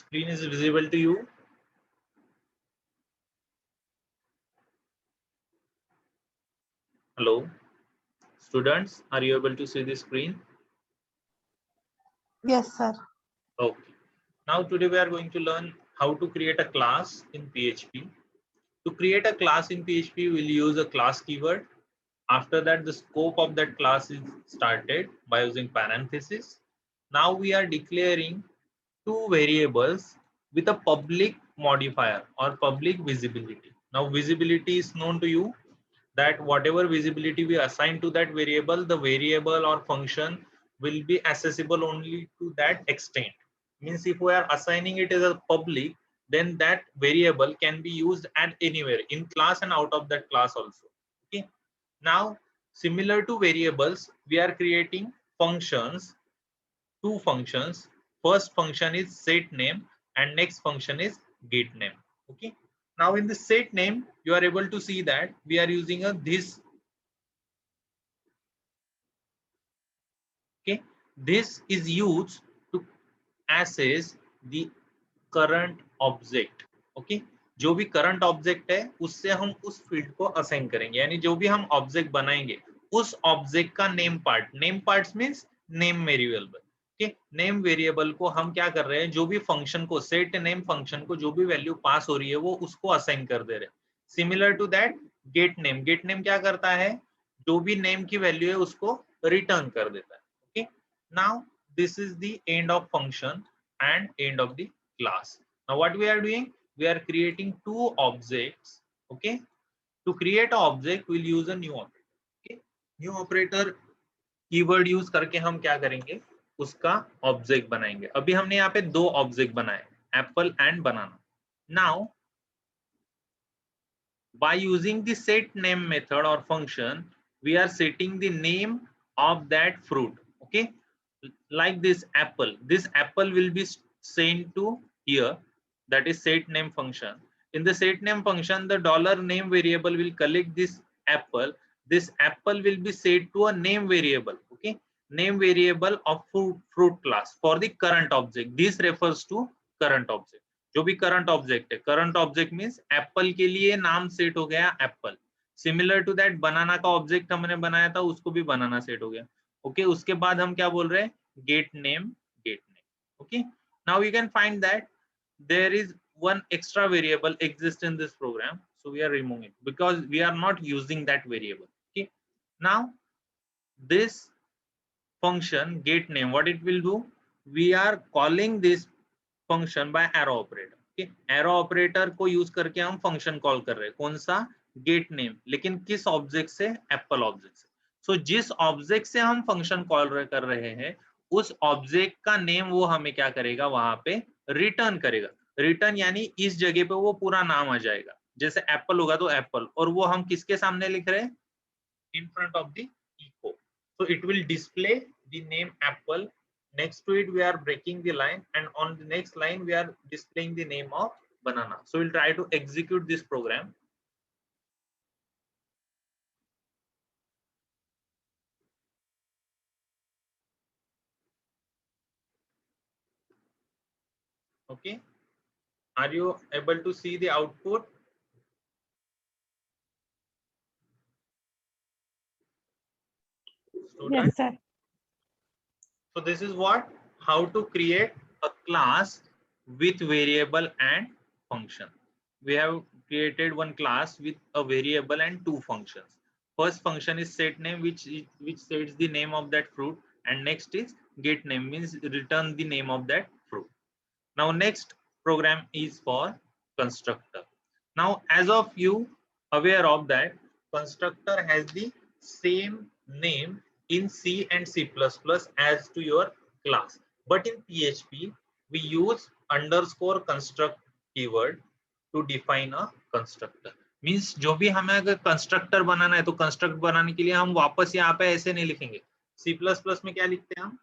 Screen is visible to you? Hello, students, are you able to see the screen? Yes, sir. Okay. Now today we are going to learn how to create a class in PHP. To create a class in PHP, we'll use a class keyword. After that, the scope of that class is started by using parenthesis. Now we are declaring two variables with a public modifier or public visibility. Now visibility is known to you, that whatever visibility we assign to that variable, the variable or function will be accessible only to that extent. Means if we are assigning it as a public, then that variable can be used at anywhere in class and out of that class also. Okay. Now similar to variables, we are creating functions, two functions. First function is set name and next function is get name. Okay. Now in the set name, you are able to see that we are using a this. Okay, this is used to access the current object. Okay, जो भी current object है उससे हम उस field को assign करेंगे, यानी जो भी हम ऑब्जेक्ट बनाएंगे उस ऑब्जेक्ट का name parts means name variable. Okay, name variable को हम क्या कर रहे हैं, जो भी फंक्शन को सेट नेम फंक्शन को जो भी वैल्यू पास हो रही है वो उसको असाइन कर दे रहे हैं. Similar to that get name क्या करता है, जो भी नेम की वैल्यू है उसको रिटर्न कर देता है. Okay, now this is the end of function and end of the class. Now what we are doing, we are creating two objects. Okay, to create an object we'll use a new operator. Okay, new operator keyword use करके हम क्या करेंगे, उसका object बनाएंगे. अभी हमने यहाँ पे दो ऑब्जेक्ट बनाए, Apple and banana. Now by using the set name method or function, we are setting the name of that fruit. Okay, like this apple will be sent to here, that is set name function. In the set name function, the dollar name variable will collect this apple. This apple will be set to a name variable. Okay, name variable of fruit class for the current object. This refers to current object. जो भी current object है, current object means apple के लिए नाम सेट हो गया apple. Similar to that banana का ऑब्जेक्ट हमने बनाया था, उसको भी बनाना सेट हो गया. ओके, उसके बाद हम क्या बोल रहे हैं, get name. Okay, now you can find that there is one extra variable exists in this program, so we are removing it because we are not using that variable. Okay, now this function get name, what it will do, we are calling this function by arrow operator. Okay, arrow operator को use करके हम function call कर रहे हैं, कौन सा, gate name, लेकिन किस ऑब्जेक्ट से, एप्पल ऑब्जेक्ट से. सो जिस ऑब्जेक्ट से हम फंक्शन कॉल कर रहे हैं उस ऑब्जेक्ट का नेम वो हमें क्या करेगा, वहां पे रिटर्न करेगा. रिटर्न यानी इस जगह पे वो पूरा नाम आ जाएगा, जैसे एप्पल होगा तो एप्पल, और वो हम किसके सामने लिख रहे हैं, in front of the echo. So it will display the name apple. Next to it we are breaking the line, and on the next line we are displaying the name of banana. So we'll try to execute this program. Okay, are you able to see the output? Student? Yes, sir. So this is what, how to create a class with variable and function. We have created one class with a variable and two functions. First function is set name, which sets the name of that fruit, and next is get name, means return the name of that fruit. Now next program is for constructor. Now as of you aware of that, constructor has the same name in C and C++ as to your class, but in PHP we use underscore construct keyword to define a constructor. Means जो भी हमें अगर constructor बनाना है तो construct बनाने के लिए हम वापस यहाँ पे ऐसे नहीं लिखेंगे. C++ में क्या लिखते हैं हम,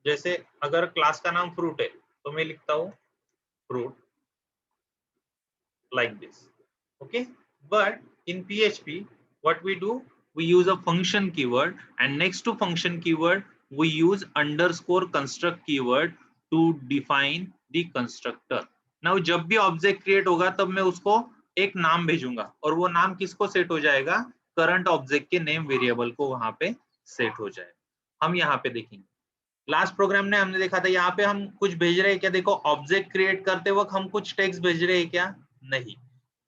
जैसे अगर क्लास का नाम फ्रूट है तो मैं लिखता हूँ fruit like this. Okay, but in PHP what we do, we use a function keyword, and next to function keyword we use underscore construct keyword to define the constructor. Now जब भी object create होगा तब मैं उसको एक नाम भेजूंगा और वो नाम किसको सेट हो जाएगा, करंट ऑब्जेक्ट के नेम वेरिएबल को वहां पे सेट हो जाएगा। हम यहाँ पे देखेंगे लास्ट प्रोग्राम में हमने देखा था यहाँ पे हम कुछ भेज रहे हैं क्या, देखो ऑब्जेक्ट क्रिएट करते वक्त हम कुछ टेक्स्ट भेज रहे हैं क्या, नहीं।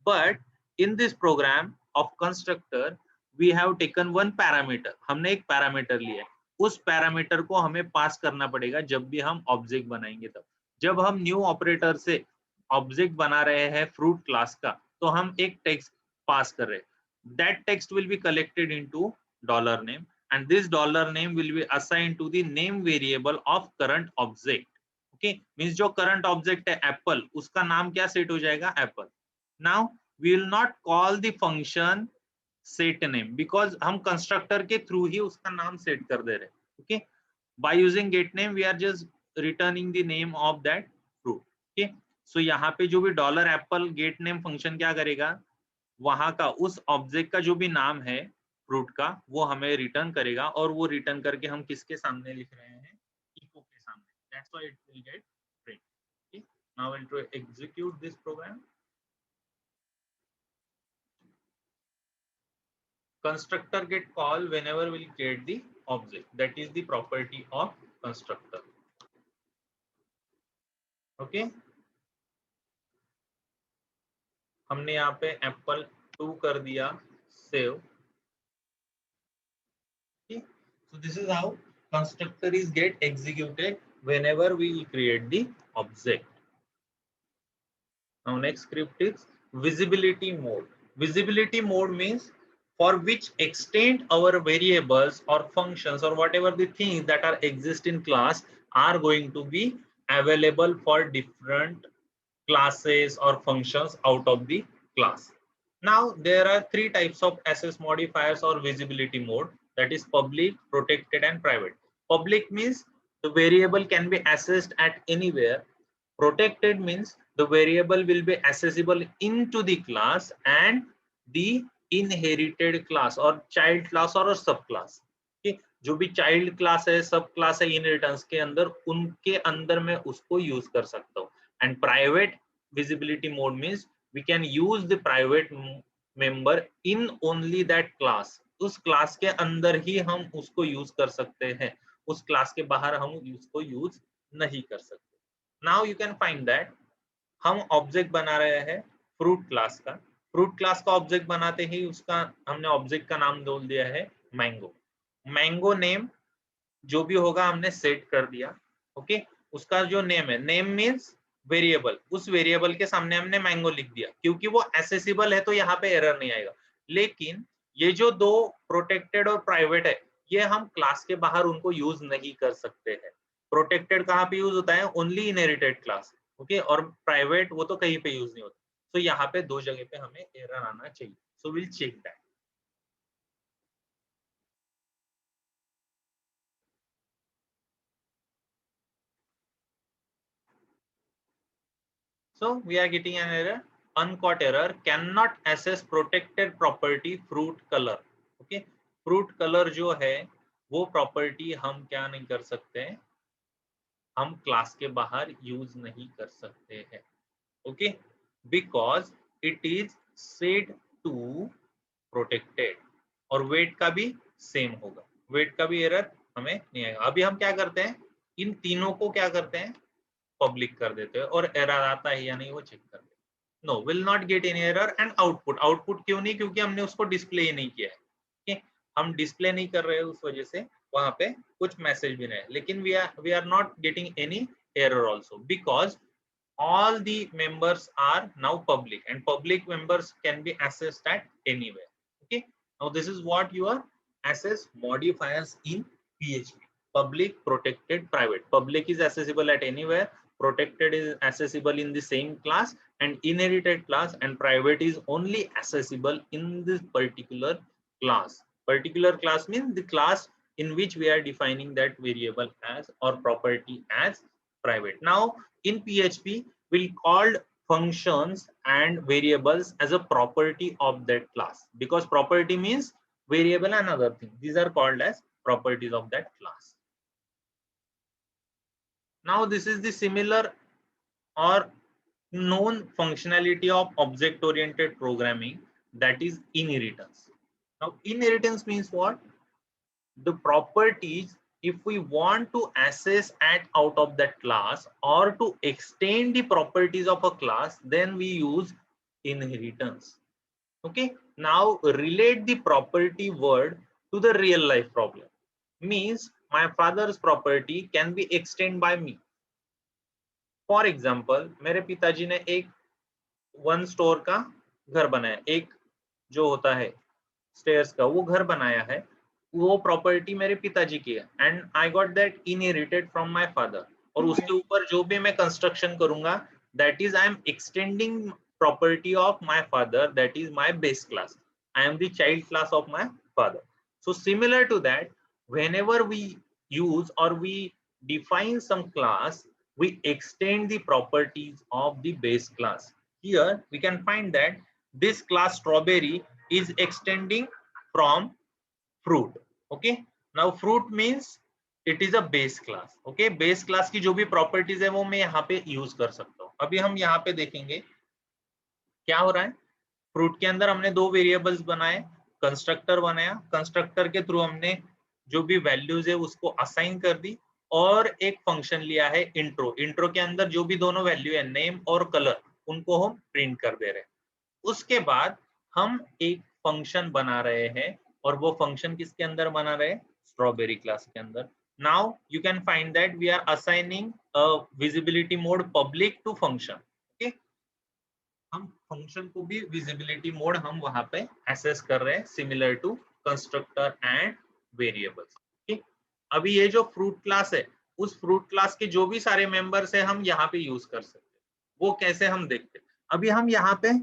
But in this program of constructor we have taken one parameter, हमने एक पैरामीटर लिया है, उस पैरामीटर को हमें पास करना पड़ेगा जब भी हम ऑब्जेक्ट बनाएंगे। तब जब हम न्यू ऑपरेटर से ऑब्जेक्ट बना रहे हैं फ्रूट क्लास का, तो हम एक टेक्स्ट पास कर रहे हैं, that text will be collected into dollar name and this dollar name will be assigned to the name variable of current object. Okay, means जो current object है apple, उसका नाम क्या सेट हो जाएगा, apple. Now we will not call the function set name because हम constructor के through ही उसका नाम सेट कर दे रहे हैं। Okay, by using get name we are just returning the name of that fruit. Okay, so यहाँ पे जो भी dollar apple get name function क्या करेगा, वहां का उस ऑब्जेक्ट का जो भी नाम है फ्रूट का वो हमें रिटर्न करेगा, और वो रिटर्न करके हम किसके सामने लिख रहे हैं, इको के सामने। That's why it will get print. Okay, now will to execute this program. constructor get call whenever we'll create the object, that is the property of constructor. Okay, हमने यहाँ पे apple 2 कर दिया save। Okay, so this is how constructor is get executed whenever we create the object. Now next script is visibility mode. Visibility mode means for which extent our variables or functions or whatever the things that are exist in class are going to be available for different classes or functions out of the class. Now there are three types of access modifiers or visibility mode, that is public, protected and private. Public means the variable can be accessed at anywhere. Protected means the variable will be accessible into the class and the inherited class or child class or a subclass. Okay, जो भी child class है, सब class है inheritance के अंदर, उनके अंदर मैं उसको use कर सकता हूँ। And private visibility mode means we can use the private member in only that class. उस class के अंदर ही हम उसको use कर सकते हैं, उस class के बाहर हम उसको use नहीं कर सकते। Now you can find that हम ऑब्जेक्ट बना रहे हैं फ्रूट क्लास का, फ्रूट क्लास का ऑब्जेक्ट बनाते ही उसका हमने ऑब्जेक्ट का नाम बोल दिया है मैंगो। मैंगो नेम जो भी होगा हमने सेट कर दिया। ओके, उसका जो नेम है, नेम मीन्स वेरिएबल, उस वेरिएबल के सामने हमने मैंगो लिख दिया, क्योंकि वो एक्सेसिबल है तो यहाँ पे एरर नहीं आएगा। लेकिन ये जो दो प्रोटेक्टेड और प्राइवेट है, ये हम क्लास के बाहर उनको यूज नहीं कर सकते हैं। प्रोटेक्टेड कहाँ पे यूज होता है, ओनली इनहेरिटेड क्लास। ओके, और प्राइवेट वो तो कहीं पे यूज नहीं होता। तो यहाँ पे दो जगह पे हमें एरर आना चाहिए, so will check that. So we are getting an error, uncaught error, cannot access protected property fruit color. Okay, fruit color जो है वो प्रॉपर्टी हम क्या नहीं कर सकते हैं, हम क्लास के बाहर यूज नहीं कर सकते हैं। Okay, because it is set to protected, और वेट का भी सेम होगा, वेट का भी एरर हमें नहीं आएगा। अभी हम क्या करते हैं, इन तीनों को क्या करते हैं, पब्लिक कर देते हैं, और एरर आता है या नहीं वो चेक कर देते हैं। No, will not get any error. And output, output क्यों नहीं, क्योंकि हमने उसको डिस्प्ले ही नहीं किया है। okay? हम डिस्प्ले नहीं कर रहे हैं, उस वजह से वहां पे कुछ मैसेज भी नहीं है। लेकिन we are not getting any error also because all the members are now public and public members can be accessed at anywhere. Okay, now this is what your access modifiers in PHP: public, protected, private. Public is accessible at anywhere, protected is accessible in the same class and inherited class, and private is only accessible in this particular class. Particular class means the class in which we are defining that variable as or property as private. Now in PHP we'll call functions and variables as a property of that class, because property means variable and other thing. These are called as properties of that class. Now this is the similar or known functionality of object oriented programming, that is inheritance. Now inheritance means what? The properties, if we want to access at out of that class or to extend the properties of a class, then we use inheritance. Okay, now relate the property word to the real life problem. Means my father's property can be extended by me. For example मेरे पिताजी ने एक one store का घर बनाया, एक जो होता है स्टेयर्स का वो घर बनाया है, वो प्रॉपर्टी मेरे पिताजी की है and I got that inherited from my father. और उसके ऊपर जो भी मैं कंस्ट्रक्शन करूंगा, that is I am extending property of my father, that is my base class. I am the child class of my father. So similar to that, whenever we use or we define some class, we extend the properties of the base class. Here we can find that this class strawberry is extending from fruit. Okay, now fruit means it is a base class. Okay, base class की जो भी properties है वो मैं यहाँ पे use कर सकता हूँ. अभी हम यहाँ पे देखेंगे क्या हो रहा है. फ्रूट के अंदर हमने दो वेरिएबल्स बनाए, कंस्ट्रक्टर बनाया, कंस्ट्रक्टर के थ्रू हमने जो भी वैल्यूज है उसको असाइन कर दी और एक फंक्शन लिया है इंट्रो. इंट्रो के अंदर जो भी दोनों वैल्यू है नेम और कलर उनको हम प्रिंट कर दे रहे हैं. उसके बाद हम एक फंक्शन बना रहे हैं और वो फंक्शन किसके अंदर बना रहे हैं? स्ट्रॉबेरी क्लास के अंदर. Now you can find that we are assigning a visibility mode public to function. Okay, हम फंक्शन को भी विजिबिलिटी मोड हम वहां पे एक्सेस कर रहे हैं, similar to constructor and variables. ठीक, अभी ये जो फ्रूट क्लास है, उस फ्रूट क्लास के जो भी सारे मेंबर्स है हम यहाँ पे यूज कर सकते हैं. वो कैसे हम देखते हैं. अभी हम यहाँ पे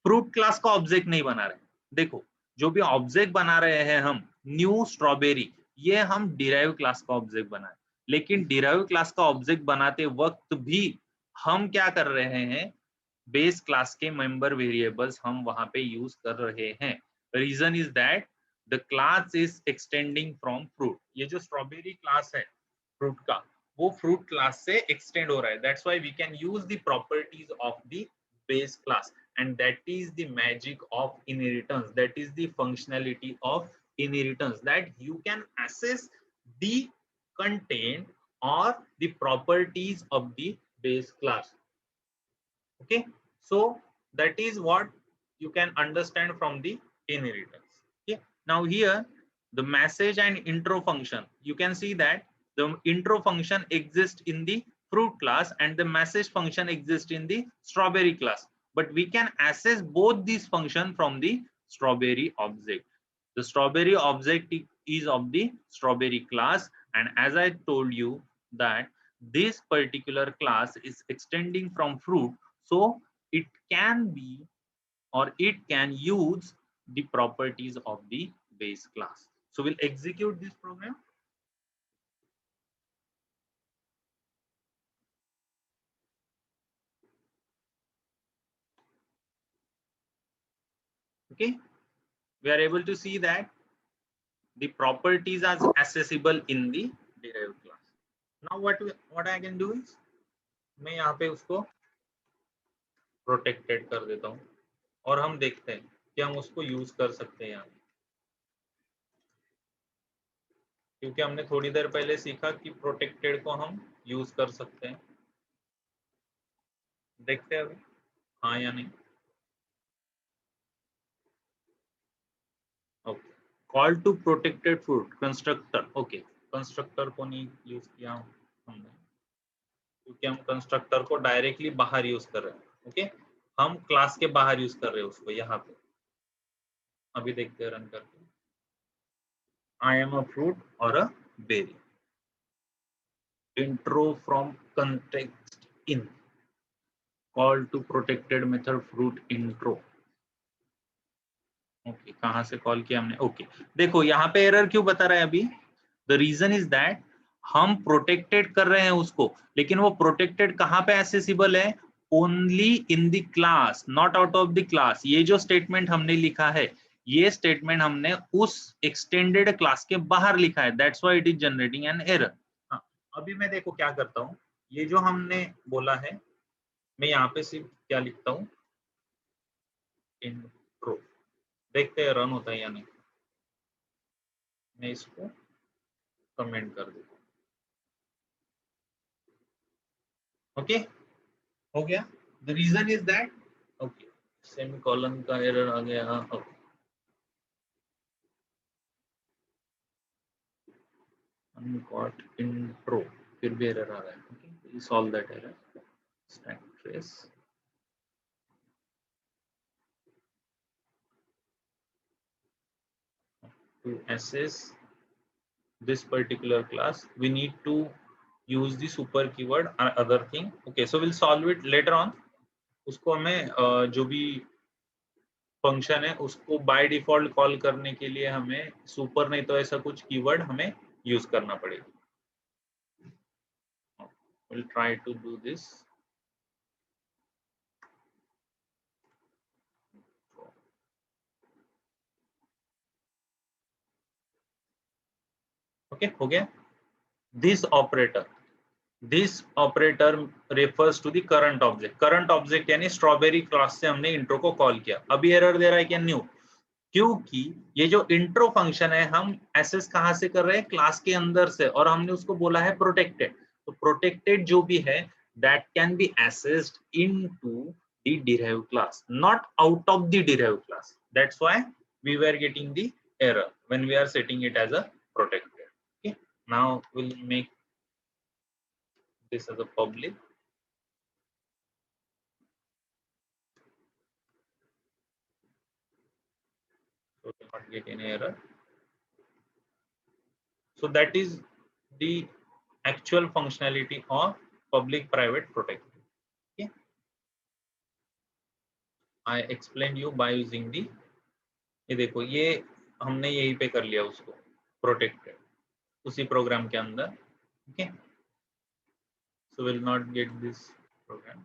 फ्रूट क्लास का ऑब्जेक्ट नहीं बना रहे. देखो, जो भी ऑब्जेक्ट बना रहे हैं हम न्यू स्ट्रॉबेरी, ये हम डिराइव क्लास का ऑब्जेक्ट बना है. लेकिन डिराइव क्लास का ऑब्जेक्ट बनाते वक्त भी हम क्या कर रहे हैं? बेस क्लास के मेंबर वेरिएबल्स हम वहां पे यूज कर रहे हैं. Reason is that the class is extending from fruit. ये जो स्ट्रॉबेरी क्लास है फ्रूट का, वो फ्रूट क्लास से एक्सटेंड हो रहा है. That's why we can use the properties of the base class and that is the magic of inheritance, that is the functionality of inheritance, that you can access the content or the properties of the base class. Okay, so that is what you can understand from the inheritance. Okay, now here the message and intro function, you can see that the intro function exists in the fruit class and the message function exists in the strawberry class, but we can access both these functions from the strawberry object. The strawberry object is of the strawberry class, and as I told you that this particular class is extending from fruit, so it can be or it can use the properties of the base class. So we'll execute this program. Okay, we are able to see that the properties are accessible in the derived class. Now what I can do is मैं यहाँ पे उसको protected कर देता हूँ और हम देखते हैं कि हम उसको यूज कर सकते हैं यहाँ, क्योंकि हमने थोड़ी देर पहले सीखा कि प्रोटेक्टेड को हम यूज कर सकते हैं. देखते हैं अभी हाँ या नहीं. Okay, call to protected fruit constructor. Okay, constructor को नहीं यूज किया हमने क्योंकि हम कंस्ट्रक्टर को डायरेक्टली बाहर यूज कर रहे हैं. ओके, हम क्लास के बाहर यूज कर रहे हैं उसको यहाँ पे. अभी देखते हैं रन करके. I am a fruit or a berry. Intro from context in. Call to protected method fruit intro. Okay, कहां से कॉल किया हमने. ओके, देखो यहाँ पे एरर क्यों बता रहा है अभी. द रीजन इज दैट हम प्रोटेक्टेड कर रहे हैं उसको, लेकिन वो प्रोटेक्टेड कहाँ पे एक्सेसिबल है? Only in the class, not out of the class. ये जो स्टेटमेंट हमने लिखा है, ये स्टेटमेंट हमने उस एक्सटेंडेड क्लास के बाहर लिखा है. That's why it is generating an error. हाँ, अभी मैं देखो क्या करता हूँ. ये जो हमने बोला है, मैं यहाँ पे सिर्फ क्या लिखता हूँ, इंट्रो, देखते हैं रन होता है या नहीं। मैं इसको कमेंट कर दूँ। ओके, हो गया। The reason is that, okay, semicolon का एरर आ गया। ओके, got intro, फिर भी एरर आ रहा है। Okay, solve that error, stack trace, to assess this particular class we need to use the super keyword or other thing. Okay, so we'll solve it later on. उसको हमें जो भी function है उसको बाय डिफॉल्ट कॉल करने के लिए हमें सुपर नहीं तो ऐसा कुछ कीवर्ड हमें यूज करना पड़ेगा. We'll try to do this. Okay, हो गया. This operator refers to the current object. current object यानी स्ट्रॉबेरी क्लास से हमने इंट्रो को कॉल किया. अभी एरर दे रहा है क्या? न्यू, क्योंकि ये जो इंट्रो फंक्शन है हम एसेस कहां से कर रहे हैं? क्लास के अंदर से, और हमने उसको बोला है प्रोटेक्टेड. तो प्रोटेक्टेड जो भी है that can be accessed into the derived class, not out of the derived class. That's why we were getting the error when we are setting it as a protected. Okay, now we'll make this as a public. So we will not get any error. So that is the actual functionality of public private protected. Okay, I explained you by using the, ये देखो ये हमने यहीं पे कर लिया उसको protected उसी प्रोग्राम के अंदर. Okay, so will not get this program.